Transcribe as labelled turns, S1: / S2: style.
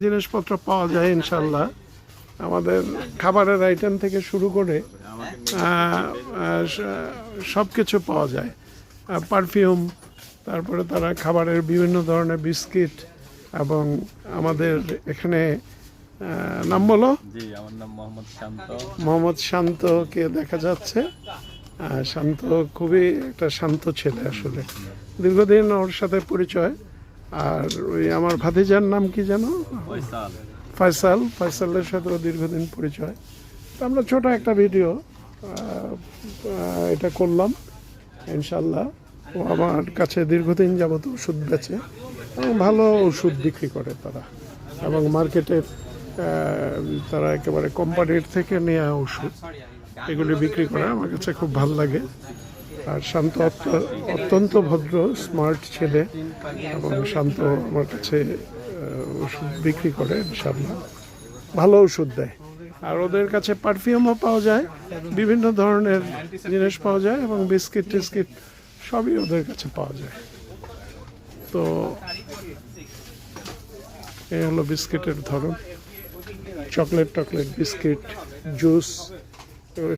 S1: জিনিসপত্র পাওয়া যায় ইনশাল্লাহ। আমাদের খাবারের আইটেম থেকে শুরু করে সব কিছু পাওয়া যায়, পারফিউম, তারপরে তারা খাবারের বিভিন্ন ধরনের বিস্কিট, এবং আমাদের এখানে নাম বলো?
S2: জি, আমার নাম মোহাম্মদ শান্ত।
S1: মোহাম্মদ শান্তকে দেখা যাচ্ছে। শান্ত খুবই একটা শান্ত ছেলে আসলে, দীর্ঘদিন ওর সাথে পরিচয়। আর ওই আমার ভাতিজার নাম কি জানো? ফয়সালের সাথেও দীর্ঘদিন পরিচয়। তো আমরা ছোট একটা ভিডিও এটা করলাম ইনশাল্লাহ। ও আমার কাছে দীর্ঘদিন যাবত ওষুধ বেচে এবং ভালো ওষুধ বিক্রি করে তারা, এবং মার্কেটের তারা একেবারে কোম্পানির থেকে নেওয়া ওষুধ এগুলি বিক্রি করে। আমার কাছে খুব ভালো লাগে। আর শান্ত অত্যন্ত ভদ্র, স্মার্ট ছেলে, এবং শান্ত আমার কাছে ওষুধ বিক্রি করে ইনশাল্লাহ, ভালো ওষুধ দেয়। আর ওদের কাছে পারফিউমও পাওয়া যায়, বিভিন্ন ধরনের জিনিস পাওয়া যায়, এবং বিস্কিট টিস্কিট সবই ওদের কাছে পাওয়া যায়। তো এই হলো বিস্কিটের ধরন, চকলেট বিস্কিট, জুস,